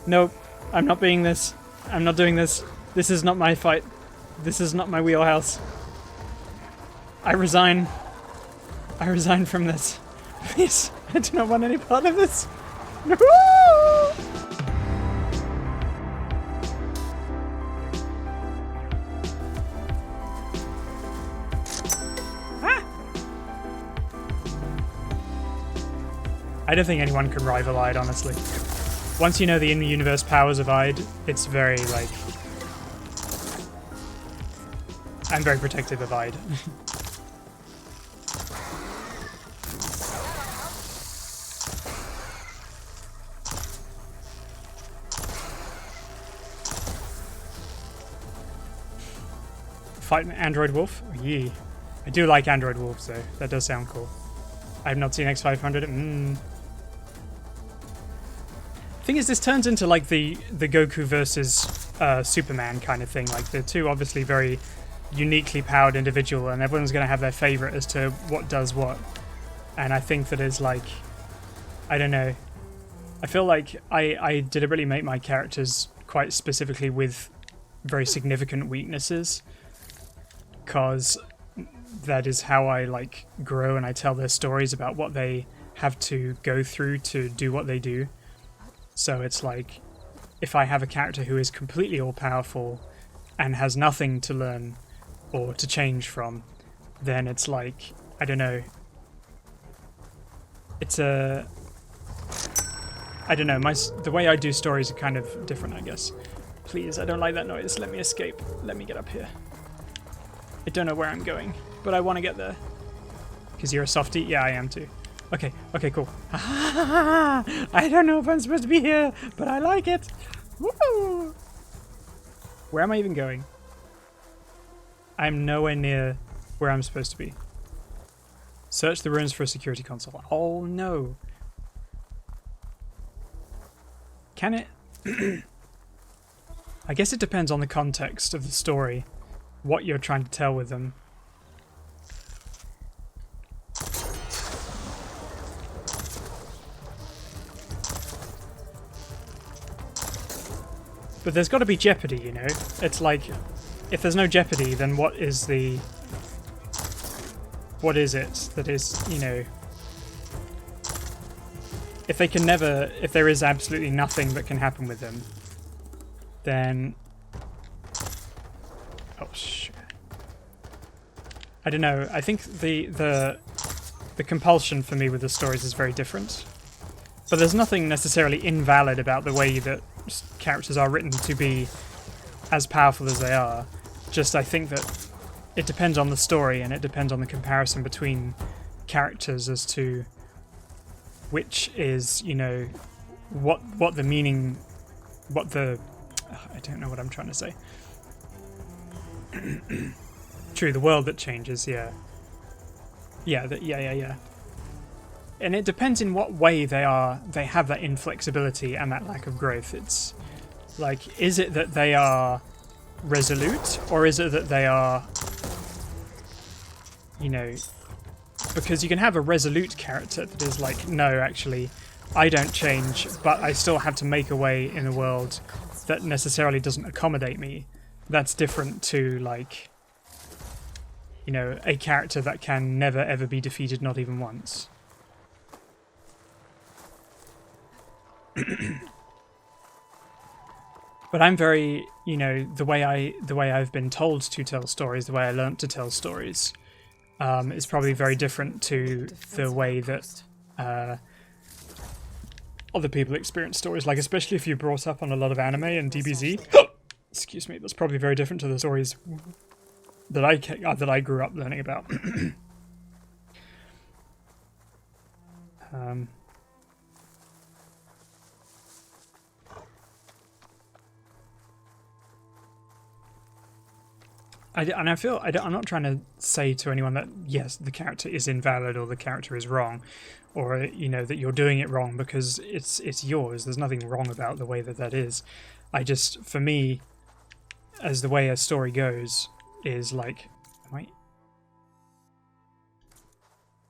Nope. I'm not being this. I'm not doing this. This is not my fight. This is not my wheelhouse. I resign. I resign from this. Please. I do not want any part of this. No! I don't think anyone can rival Ide, honestly. Once you know the in-universe powers of Ide, it's very, like... I'm very protective of Ide. Fight an android wolf? Oh, yeah. I do like android wolves, though. That does sound cool. I have not seen X500. Thing is, this turns into like the Goku versus Superman kind of thing. Like, they're two obviously very uniquely powered individual, and everyone's going to have their favorite as to what does what. And I think that is like, I don't know. I feel like I deliberately make my characters quite specifically with very significant weaknesses, because that is how I like grow, and I tell their stories about what they have to go through to do what they do. So it's like, if I have a character who is completely all-powerful and has nothing to learn or to change from, then it's like, I don't know. It's a... I don't know, the way I do stories are kind of different, I guess. Please, I don't like that noise. Let me escape. Let me get up here. I don't know where I'm going, but I want to get there. Because you're a softie? Yeah, I am too. Okay, cool. I don't know if I'm supposed to be here, but I like it. Woo! Where am I even going? I'm nowhere near where I'm supposed to be. Search the ruins for a security console. Oh no. Can it? I guess it depends on the context of the story, what you're trying to tell with them. But there's got to be jeopardy, you know? It's like, if there's no jeopardy, then what is the... What is it that is, you know... If they can never... If there is absolutely nothing that can happen with them, then... Oh, shit. I don't know. I think the compulsion for me with the stories is very different. But there's nothing necessarily invalid about the way that characters are written to be as powerful as they are. Just I think that it depends on the story, and it depends on the comparison between characters as to which is, you know, what the meaning, what the... I don't know what I'm trying to say. True, the world that changes, yeah. Yeah. And it depends in what way they have that inflexibility and that lack of growth. It's like, is it that they are resolute, or is it that they are, you know, because you can have a resolute character that is like, no, actually, I don't change, but I still have to make a way in a world that necessarily doesn't accommodate me. That's different to, like, you know, a character that can never ever be defeated, not even once. But I'm very, you know, the way I've been told to tell stories, the way I learnt to tell stories, is probably very different to the way that other people experience stories. Like, especially if you're brought up on a lot of anime and DBZ. Excuse me, that's probably very different to the stories that I grew up learning about. I'm not trying to say to anyone that, yes, the character is invalid or the character is wrong, or, you know, that you're doing it wrong, because it's yours. There's nothing wrong about the way that is. I just, for me, as the way a story goes, is like,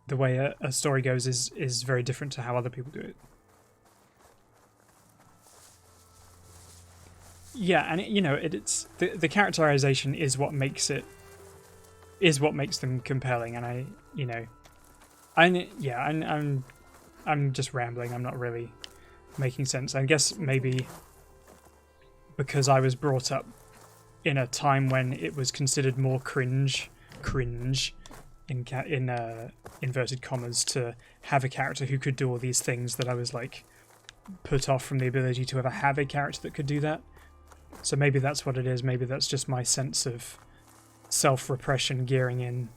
the way a story goes is very different to how other people do it. Yeah, and you know, it's the characterization is what makes them compelling, and I'm just rambling. I'm not really making sense. I guess maybe because I was brought up in a time when it was considered more cringe in inverted commas to have a character who could do all these things, that I was like put off from the ability to ever have a character that could do that. So maybe that's what it is. Maybe that's just my sense of self-repression gearing in,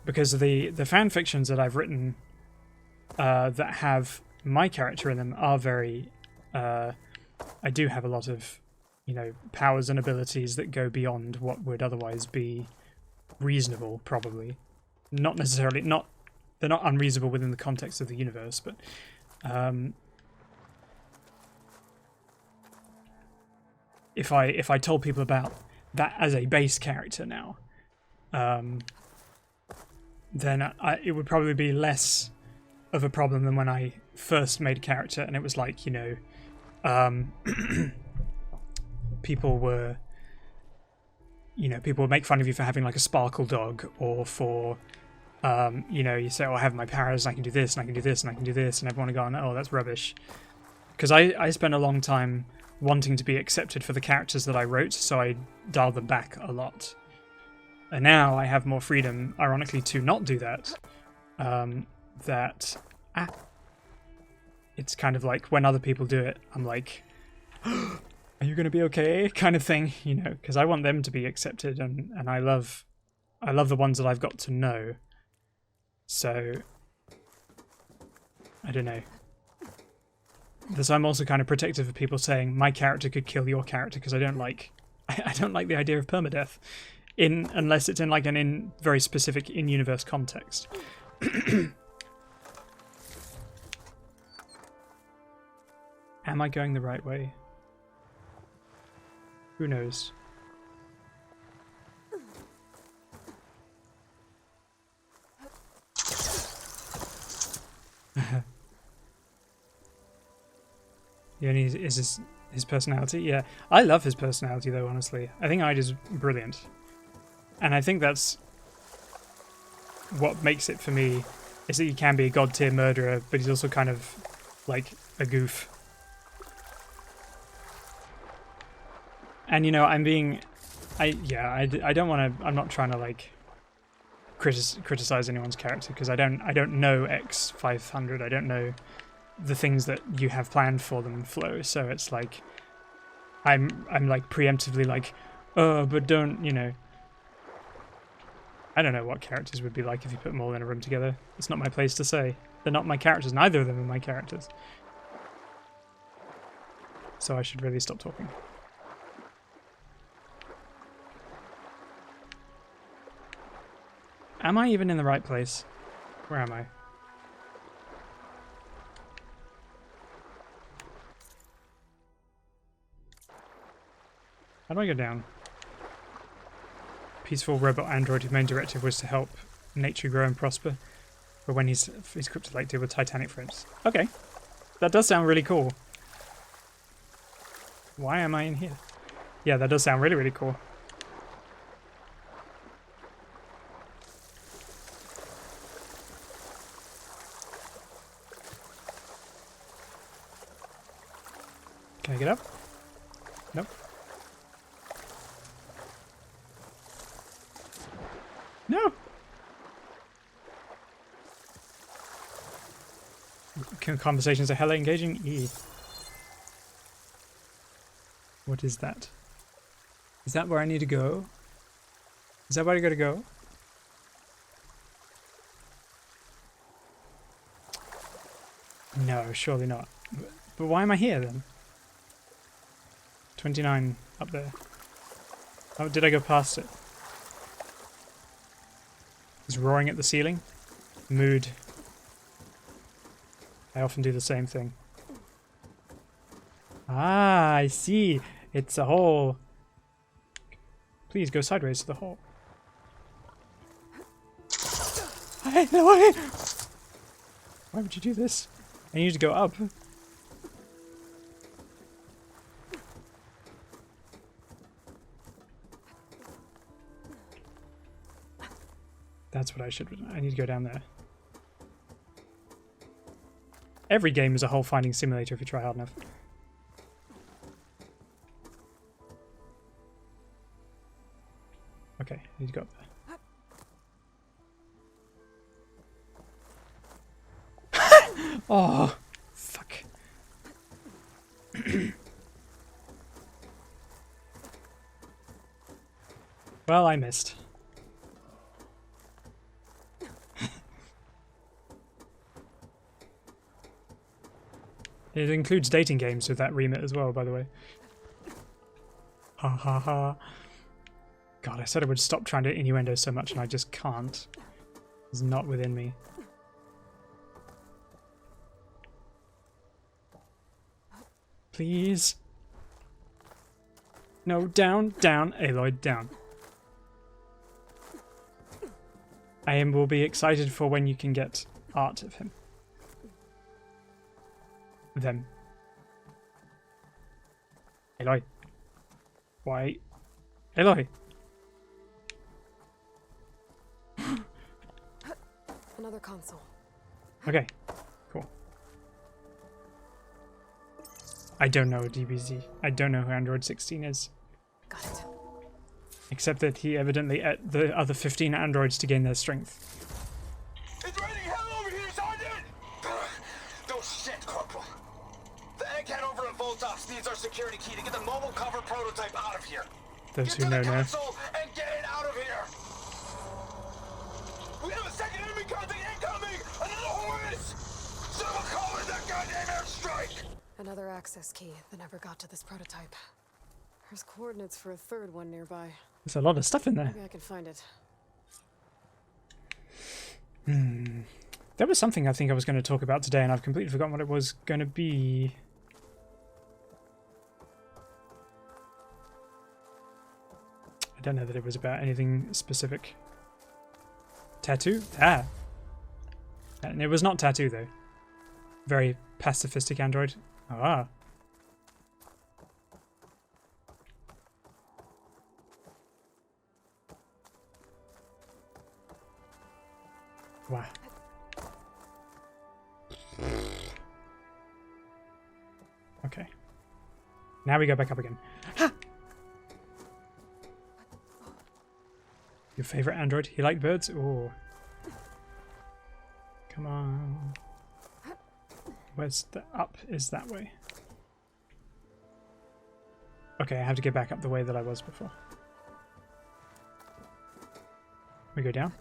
because the fan fictions that I've written that have my character in them are very I do have a lot of, you know, powers and abilities that go beyond what would otherwise be reasonable, probably. Not necessarily, they're not unreasonable within the context of the universe, but if I told people about that as a base character now, then it would probably be less of a problem than when I first made a character and it was like, you know, people would make fun of you for having like a sparkle dog, or for you know, you say, oh, I have my powers and I can do this and I can do this and I can do this, and everyone going, oh, that's rubbish. Because I spent a long time wanting to be accepted for the characters that I wrote, so I dialed them back a lot. And now I have more freedom, ironically, to not do that. It's kind of like when other people do it, I'm like, are you going to be okay? Kind of thing, you know, because I want them to be accepted, and I love the ones that I've got to know. So, I don't know. So I'm also kind of protective of people saying my character could kill your character, because I don't like the idea of permadeath, unless it's in like an very specific in-universe context. Am I going the right way? Who knows? Yeah, and is his personality? Yeah, I love his personality though, honestly. I think Ida's brilliant. And I think that's what makes it for me, is that he can be a god tier murderer, but he's also kind of like a goof. And you know, I don't want to. I'm not trying to like criticize anyone's character, because I don't know X500. I don't know the things that you have planned for them, Flo. So it's like I'm like preemptively like, oh, but don't, you know. I don't know what characters would be like if you put them all in a room together. It's not my place to say. They're not my characters. Neither of them are my characters. So I should really stop talking. Am I even in the right place? Where am I? How do I go down? Peaceful robot android whose main directive was to help nature grow and prosper, but when his kryptonite deal with titanic friends. Okay, that does sound really cool. Why am I in here? Yeah, that does sound really, really cool. Can I get up? Nope. No! Conversations are hella engaging. E. What is that? Is that where I need to go? Is that where I gotta go? No, surely not. But why am I here then? 29 up there. Oh, did I go past it? It's roaring at the ceiling. Mood. I often do the same thing. Ah, I see. It's a hole. Please go sideways to the hole. Hey, no way! Why would you do this? I need to go up. That's what I should... I need to go down there. Every game is a whole finding simulator if you try hard enough. Okay, I need to go up there. Oh, fuck. Well, I missed. It includes dating games with that remit as well, by the way. Ha ha ha. God, I said I would stop trying to innuendo so much and I just can't. It's not within me. Please. No, down, down, Aloy, down. I will be excited for when you can get art of him. Them. Aloy. Why? Aloy. Another console. Okay, cool. I don't know DBZ. I don't know who Android 16 is. Got it. Except that he evidently ate the other 15 androids to gain their strength. It's raining hell over here, Sergeant! No shit, Corporal. The egghead over at Voltox needs our security key to get the mobile cover prototype out of here. Those Get who to know the know. console and get it out of here! We have a second enemy contact incoming! Another Horus! Someone call in that goddamn airstrike! Another access key that never got to this prototype. There's coordinates for a third one nearby. There's a lot of stuff in there. Maybe I can find it. There was something I think I was going to talk about today and I've completely forgotten what it was going to be. I don't know that it was about anything specific. Tattoo? Ah. And it was not tattoo though. Very pacifistic android. Ah. Wow. Okay. Now we go back up again. Ha! Your favorite android? He liked birds? Oh. Come on. Where's the up? Is that way. Okay, I have to get back up the way that I was before. We go down.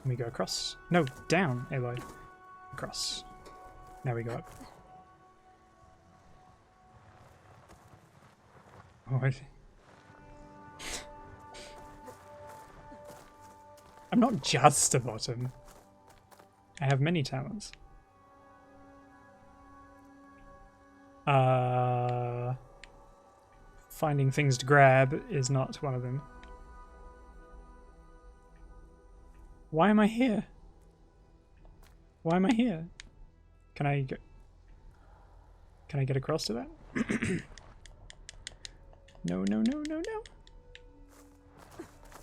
And we go across. No, down, Aloy. Across. Now we go up. Oh, I'm not just a bottom. I have many talents. Finding things to grab is not one of them. Why am I here? Why am I here? Can I get across to that? No, no, no, no, no.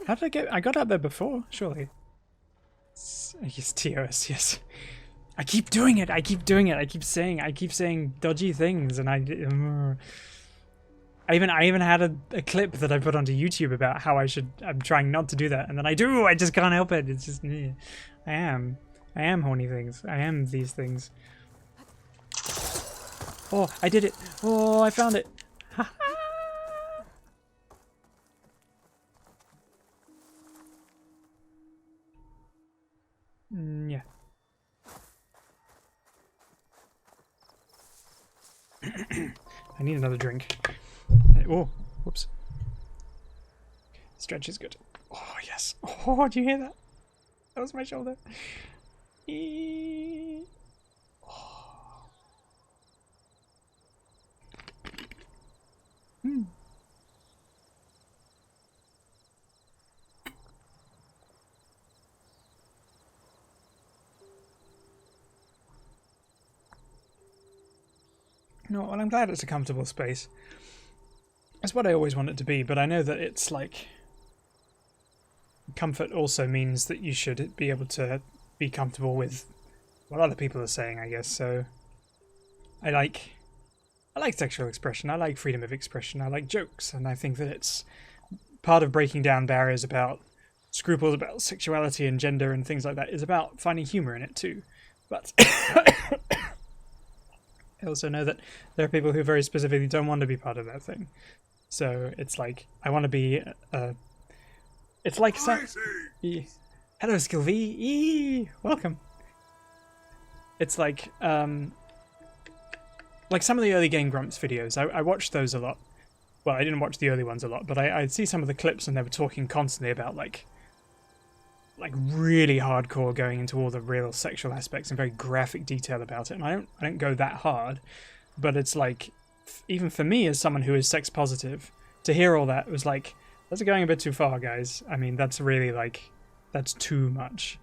How did I get... I got up there before, surely. Yes, TOS, yes. I keep doing it, I keep doing it, I keep saying dodgy things, and I even had a clip that I put onto YouTube about how I'm trying not to do that, and then I do, I just can't help it, it's just me. I am horny things, I am these things. Oh, I did it, oh, I found it. Yeah. I need another drink. Oh, whoops. Stretch is good. Oh, yes. Oh, do you hear that? That was my shoulder. Oh. No, well, I'm glad it's a comfortable space. It's what I always want it to be, but I know that it's like... comfort also means that you should be able to be comfortable with what other people are saying, I guess. So I like sexual expression. I like freedom of expression. I like jokes, and I think that it's part of breaking down barriers about scruples about sexuality and gender and things like that is about finding humor in it too. But I also know that there are people who very specifically don't want to be part of that thing. So it's like I want to be. It's like some. Hello, Skilvy. Welcome. It's like some of the early Game Grumps videos. I watched those a lot. Well, I didn't watch the early ones a lot, but I'd see some of the clips and they were talking constantly about like really hardcore, going into all the real sexual aspects and very graphic detail about it. And I don't go that hard, but it's like even for me as someone who is sex positive, to hear all that was like, that's going a bit too far, guys. I mean, that's really like, that's too much.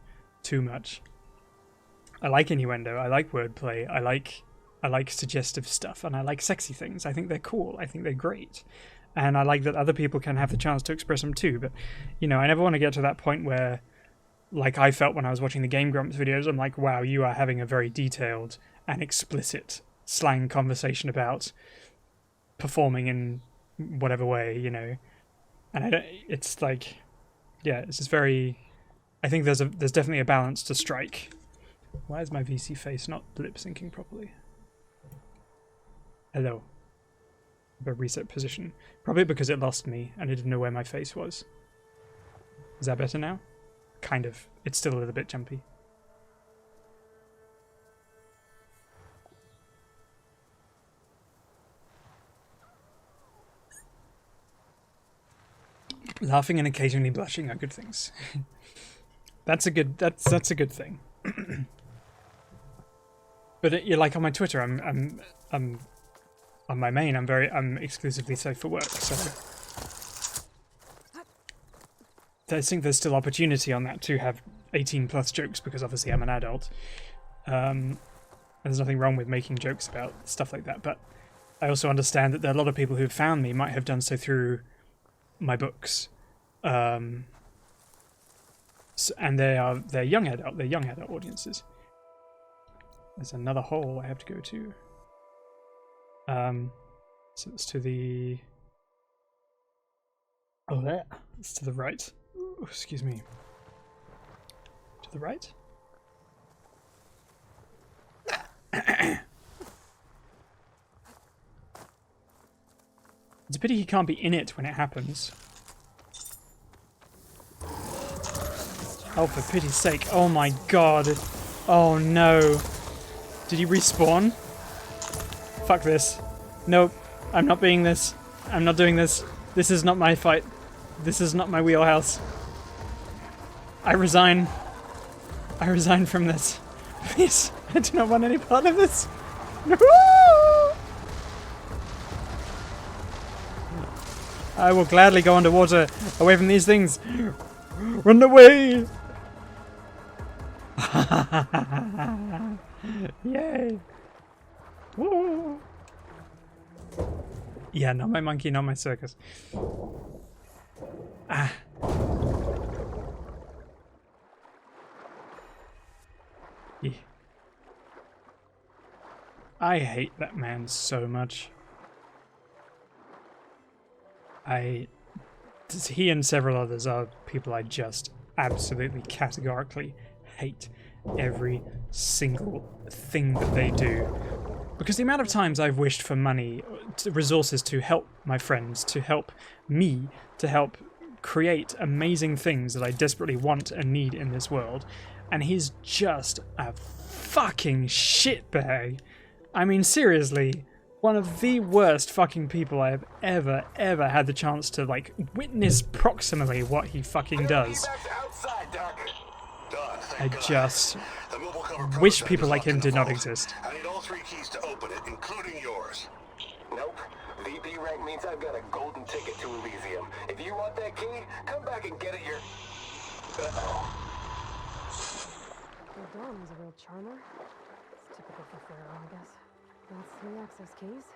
I like innuendo. I like wordplay. I like suggestive stuff, and I like sexy things. I think they're cool. I think they're great. And I like that other people can have the chance to express them too. But, you know, I never want to get to that point where, like I felt when I was watching the Game Grumps videos, I'm like, wow, you are having a very detailed and explicit slang conversation about performing in whatever way, you know. And it's like, yeah, it's just very, I think there's definitely a balance to strike. Why is my VC face not lip syncing properly? Hello. A reset position. Probably because it lost me and it didn't know where my face was. Is that better now? Kind of. It's still a little bit jumpy. Laughing and occasionally blushing are good things. That's a good thing. But you're like on my Twitter, I'm on my main, I'm exclusively safe for work, so I think there's still opportunity on that to have 18 plus jokes, because obviously I'm an adult. There's nothing wrong with making jokes about stuff like that, but I also understand that there are a lot of people who've found me might have done so through my books, and they're young adult audiences. There's another hole I have to go to. So it's to the... Oh, there. It's to the right. Ooh, excuse me. To the right? It's a pity he can't be in it when it happens. Oh, for pity's sake. Oh my god. Oh no. Did he respawn? Fuck this. Nope. I'm not being this. I'm not doing this. This is not my fight. This is not my wheelhouse. I resign. I resign from this. Please. I do not want any part of this. No! I will gladly go underwater, away from these things. Run away! Yay! Woo! Yeah, not my monkey, not my circus. Ah. Yeah. I hate that man so much. He and several others are people I just absolutely categorically hate every single thing that they do. Because the amount of times I've wished for money, resources to help my friends, to help me, to help create amazing things that I desperately want and need in this world, and he's just a fucking shitbag. I mean, seriously, one of the worst fucking people I have ever had the chance to, like, witness proximally what he fucking does. I just wish people like him did not exist. I need all 3 keys to open it, including yours. Nope. VP rank means I've got a golden ticket to Elysium. If you want that key, come back and get it your... Uh-oh. The dorm was a real charmer. It's typical for Pharaoh, I guess. That's 3 access keys.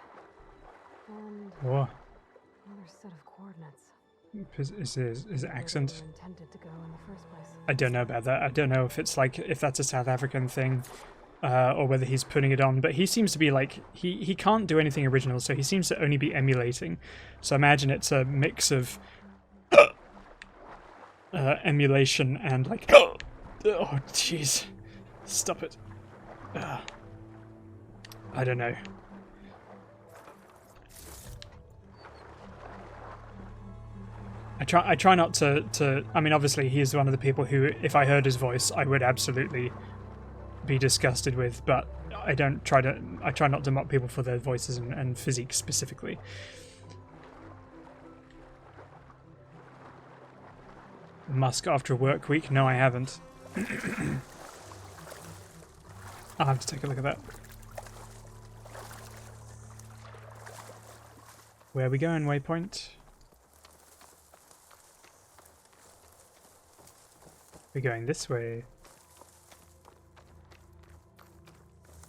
And Whoa. another set of coordinates. his accent. Intended to go in the first place. I don't know about that. I don't know if it's like if that's a South African thing, or whether he's putting it on. But he seems to be like he can't do anything original, so he seems to only be emulating. So I imagine it's a mix of emulation and like oh jeez, stop it. I don't know. I try not to I mean, obviously he is one of the people who, if I heard his voice, I would absolutely be disgusted with, but I try not to mock people for their voices and physique specifically. Musk after a work week? No, I haven't. I'll have to take a look at that. Where are we going, waypoint? We're going this way.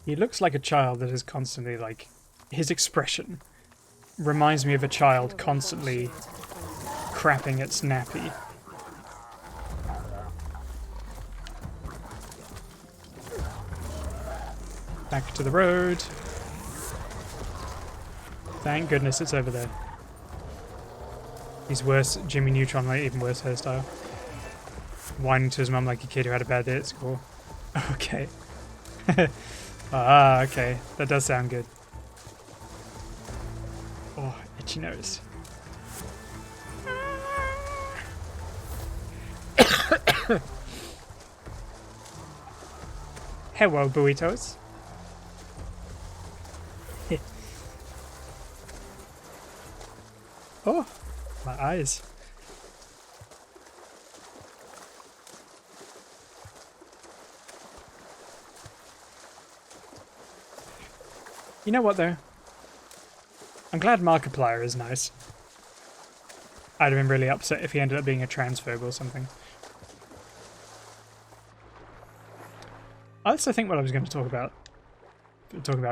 He looks like a child that is constantly like... His expression reminds me of a child constantly crapping its nappy. Back to the road. Thank goodness it's over there. He's worse. Jimmy Neutron, like even worse hairstyle. Whining to his mum like a kid who had a bad day at school. Okay. Ah, okay. That does sound good. Oh, itchy nose. Hello, burritos. Oh, my eyes. You know what, though? I'm glad Markiplier is nice. I'd have been really upset if he ended up being a transphobe or something. I also think what I was going to talk about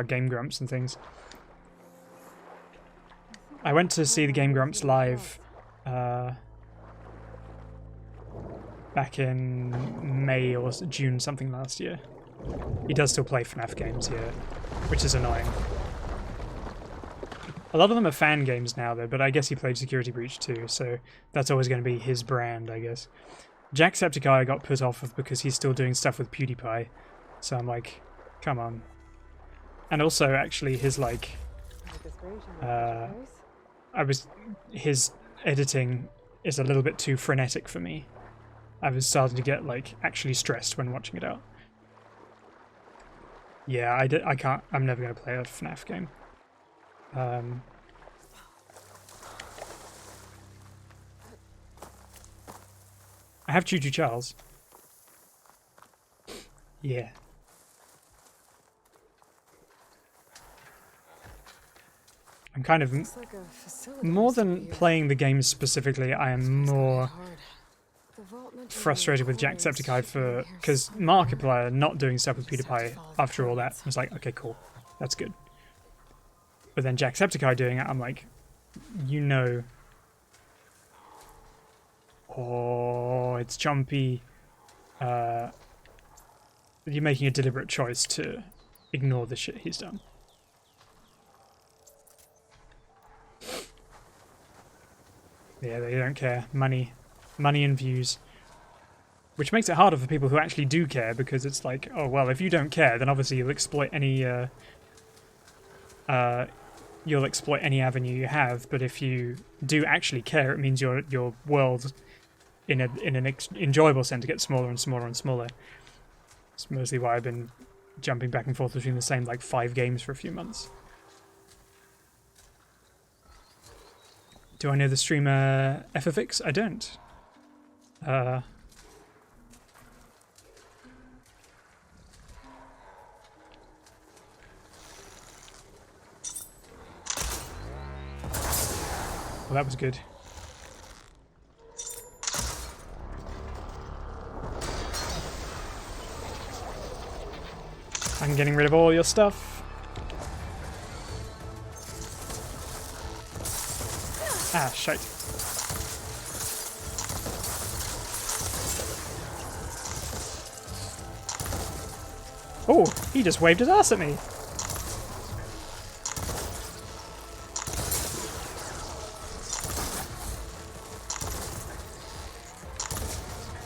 Game Grumps and things. I went to see the Game Grumps live back in May or June something last year. He does still play FNAF games here, which is annoying. A lot of them are fan games now though, but I guess he played Security Breach too, so that's always going to be his brand, I guess. Jacksepticeye I got put off of because he's still doing stuff with PewDiePie, so I'm like, come on. And also, actually, his like... his editing is a little bit too frenetic for me. I was starting to get like actually stressed when watching it out. Yeah, I can't. I'm never going to play a FNAF game. I have Choo Choo Charles. Yeah. I'm kind of more than playing the game specifically. I am more frustrated with Jacksepticeye because Markiplier not doing stuff with PewDiePie after all that. I was like, okay, cool, that's good. But then Jacksepticeye doing it, I'm like, you know, oh, it's jumpy. You're making a deliberate choice to ignore the shit he's done. Yeah, they don't care. Money and views. Which makes it harder for people who actually do care, because it's like, oh well, if you don't care, then obviously you'll exploit any avenue you have. But if you do actually care, it means your world, in an enjoyable sense, gets smaller and smaller and smaller. It's mostly why I've been jumping back and forth between the same like 5 games for a few months. Do I know the streamer FFX? I don't. Well, that was good. I'm getting rid of all your stuff. Ah, shite. Oh, he just waved his ass at me.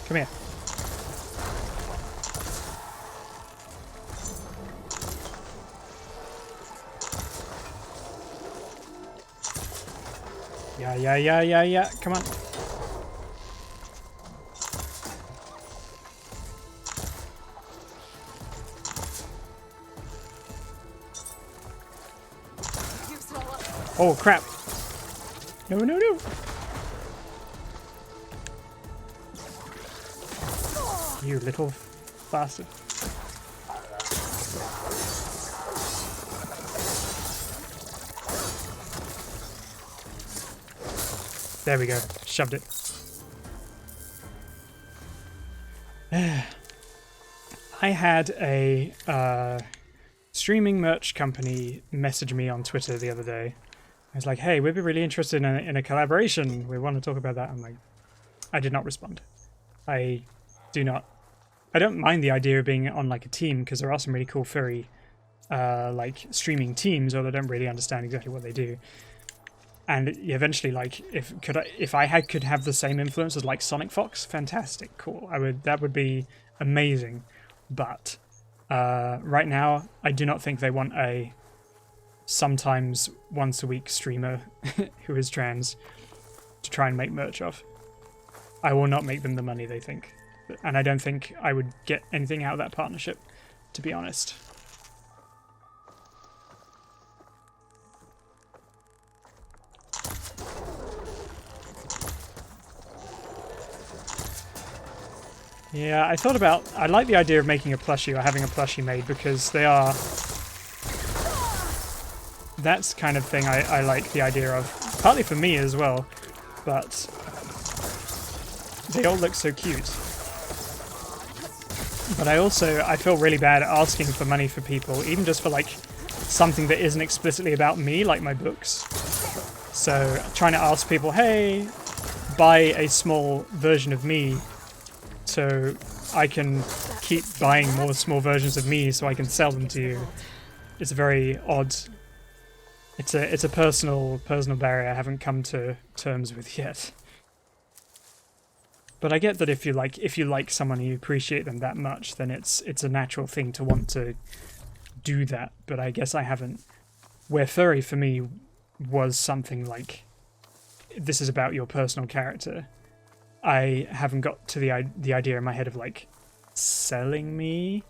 Come here. Yeah. Come on. Oh, crap. No. You little bastard. There we go. Shoved it. I had a streaming merch company message me on Twitter the other day. I was like, hey, we'd be really interested in a collaboration. We want to talk about that. I'm like, I did not respond. I don't mind the idea of being on like a team, because there are some really cool furry like streaming teams, although I don't really understand exactly what they do. And eventually, like, if I could have the same influence as like Sonic Fox, fantastic, cool. That would be amazing. But right now, I do not think they want a sometimes once a week streamer who is trans to try and make merch of. I will not make them the money they think, and I don't think I would get anything out of that partnership, to be honest. Yeah, I like the idea of making a plushie or having a plushie made, because that's kind of thing I like the idea of, partly for me as well, but they all look so cute. But I feel really bad asking for money for people, even just for like something that isn't explicitly about me, like my books. So trying to ask people, hey, buy a small version of me so I can keep buying more small versions of me so I can sell them to you. It's a very odd. It's a personal barrier I haven't come to terms with yet. But I get that if you like someone and you appreciate them that much, then it's a natural thing to want to do that. But I guess I haven't. Where furry for me was something like, this is about your personal character. I haven't got to the idea in my head of like selling me,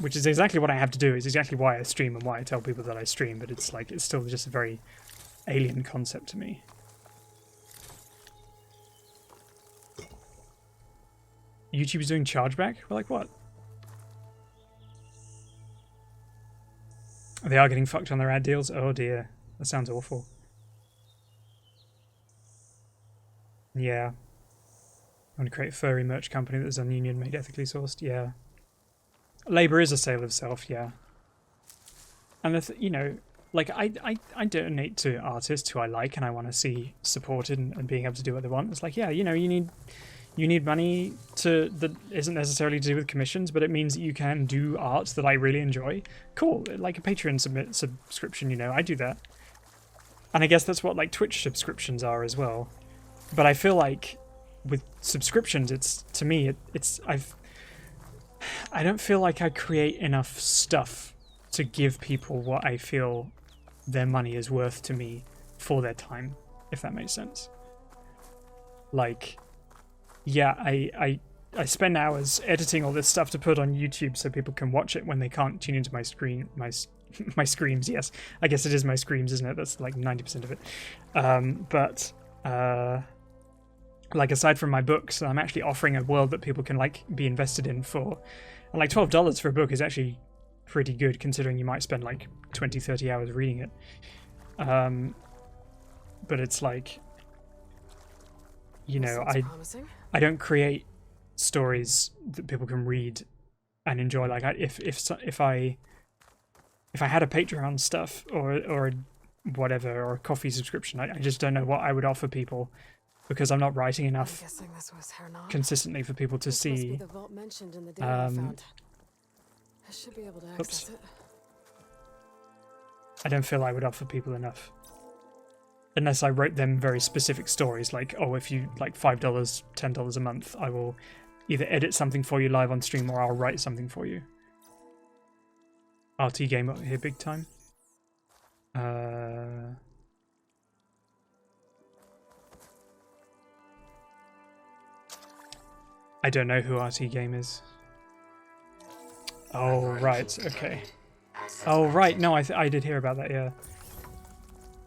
which is exactly what I have to do. It's exactly why I stream and why I tell people that I stream. But it's still just a very alien concept to me. YouTube's doing chargeback? Well, like what? They are getting fucked on their ad deals? Oh dear. That sounds awful. Yeah. I want to create a furry merch company that's non-union, made ethically sourced. Yeah. Labour is a sale of self, yeah. And, you know, like, I donate to artists who I like and I want to see supported and being able to do what they want. It's like, yeah, you know, you need money that isn't necessarily to do with commissions, but it means that you can do art that I really enjoy. Cool, like a Patreon subscription, you know, I do that. And I guess that's what like Twitch subscriptions are as well. But I feel like with subscriptions, I don't feel like I create enough stuff to give people what I feel their money is worth to me for their time, if that makes sense. Like, yeah, I spend hours editing all this stuff to put on YouTube so people can watch it when they can't tune into my screen, my screams. Yes, I guess it is my screams, isn't it? That's like 90% of it. Like, aside from my books, I'm actually offering a world that people can like be invested in for, and like $12 for a book is actually pretty good considering you might spend like 20-30 hours reading it. But it's like, you know, I don't create stories that people can read and enjoy. Like, if I had a Patreon stuff or whatever, or a coffee subscription, I just don't know what I would offer people, because I'm not writing enough consistently for people to see I should be able to Oops. access it. I don't feel I would offer people enough. Unless I wrote them very specific stories, like, oh, if you like $5, $10 a month, I will either edit something for you live on stream or I'll write something for you. RT game up here big time. I don't know who RT game is. Oh, right, okay. Oh, right, no, I did hear about that, yeah.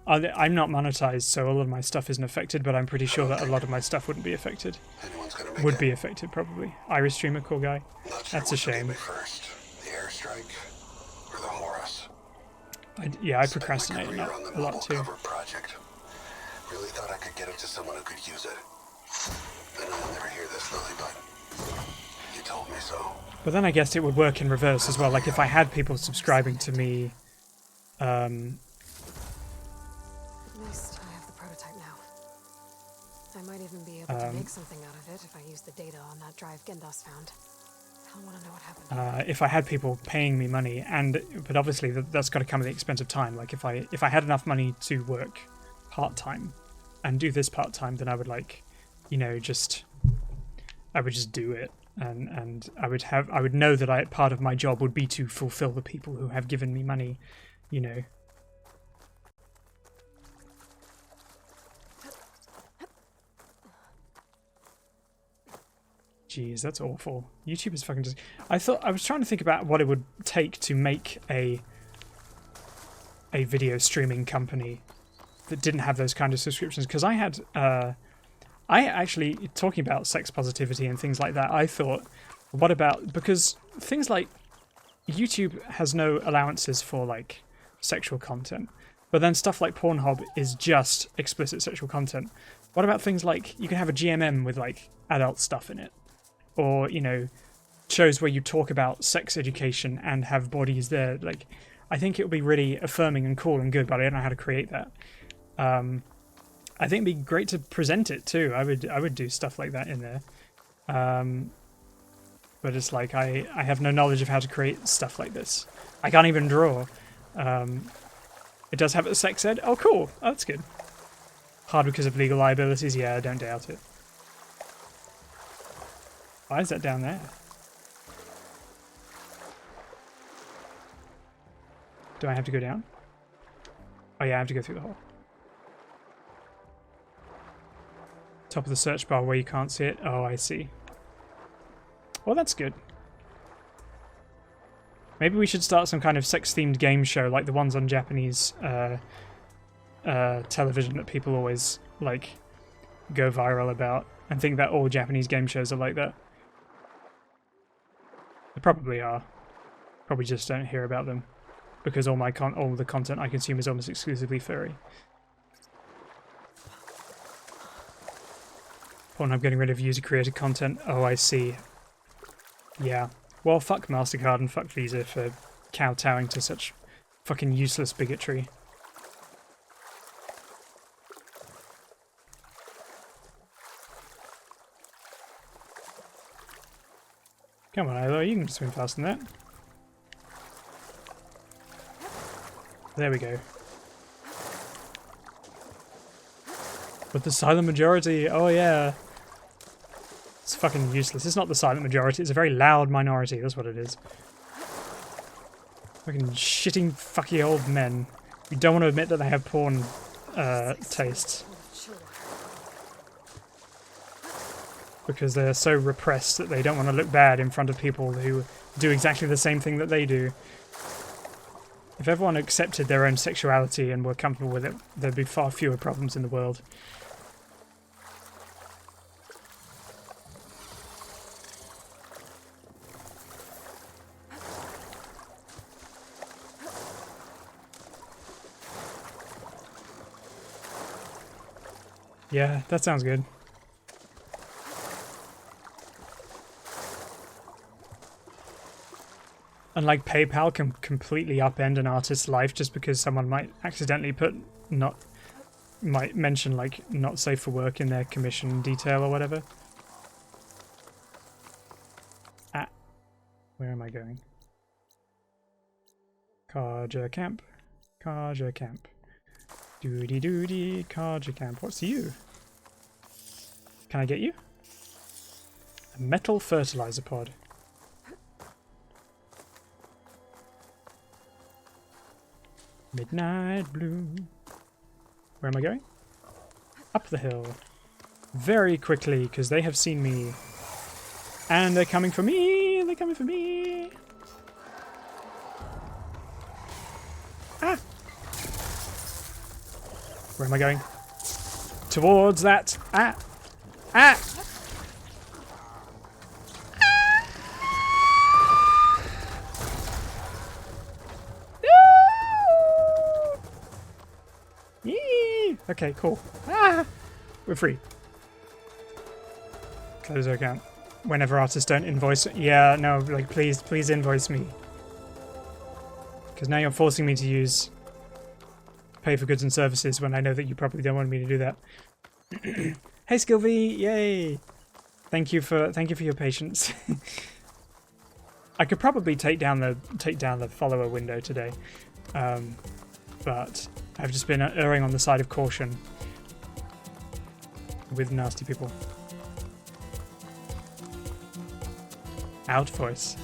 I'm not monetized, so all of my stuff isn't affected, but I'm pretty sure that a lot of my stuff wouldn't be affected. Would be affected, probably. Irish streamer, cool guy. That's a shame. First, the airstrike or the Horus. Yeah, I procrastinate a lot too. Project. Really thought I could get it to someone who could use it. And I'll never hear this, Lily, but you told me so. But then I guess it would work in reverse as well. Like if I had people subscribing to me, At least I have the prototype now. I might even be able to make something out of it if I use the data on that drive Gendas found. I want to know what happened. if I had people paying me money, but obviously that's got to come at the expense of time. Like if I had enough money to work part time and do this part time, then I would I would just do it, and I would know that part of my job would be to fulfill the people who have given me money, you know. Jeez, that's awful. YouTube is fucking just... I was trying to think about what it would take to make a video streaming company that didn't have those kind of subscriptions, because I had... I actually, talking about sex positivity and things like that, I thought, what about... Because things like... YouTube has no allowances for, like, sexual content. But then stuff like Pornhub is just explicit sexual content. What about things like... You can have a GMM with, like, adult stuff in it. Or, you know, shows where you talk about sex education and have bodies there. Like, I think it would be really affirming and cool and good, but I don't know how to create that. I think it'd be great to present it too. I would do stuff like that in there. But it's like I have no knowledge of how to create stuff like this. I can't even draw. It does have a sex ed. Oh, cool. Oh, that's good. Hard because of legal liabilities. Yeah, I don't doubt it. Why is that down there? Do I have to go down? Oh yeah, I have to go through the hole. Top of the search bar where you can't see it. Oh, I see. Well, that's good. Maybe we should start some kind of sex-themed game show like the ones on Japanese television that people always, like, go viral about. And think that all Japanese game shows are like that. They probably are. Probably just don't hear about them because all the content I consume is almost exclusively furry. Pornhub getting rid of user-created content. Oh, I see. Yeah. Well, fuck MasterCard and fuck Visa for kowtowing to such fucking useless bigotry. Come on, Ilo, you can swim faster than that. There we go. With the silent majority, oh yeah. It's fucking useless. It's not the silent majority, it's a very loud minority, that's what it is. Fucking shitting fucky old men who don't want to admit that they have porn tastes. Because they're so repressed that they don't want to look bad in front of people who do exactly the same thing that they do. If everyone accepted their own sexuality and were comfortable with it, there'd be far fewer problems in the world. Yeah, that sounds good. And like PayPal can completely upend an artist's life just because someone might accidentally might mention like not safe for work in their commission detail or whatever. Ah, where am I going? Carja camp. Carja camp. Doody doody. Carja camp. What's you? Can I get you? A metal fertilizer pod. Midnight blue. Where am I going? Up the hill. Very quickly, because they have seen me. And they're coming for me! They're coming for me! Ah! Where am I going? Towards that! Ah! Ah! Yee! Okay, cool. Ah! We're free. Close our account. Whenever artists don't invoice... Yeah, no, like, please invoice me. Because now you're forcing me to use... pay for goods and services when I know that you probably don't want me to do that. Hey, Skilvy! Yay! Thank you for your patience. I could probably take down the follower window today. But I've just been erring on the side of caution with nasty people. Out voice.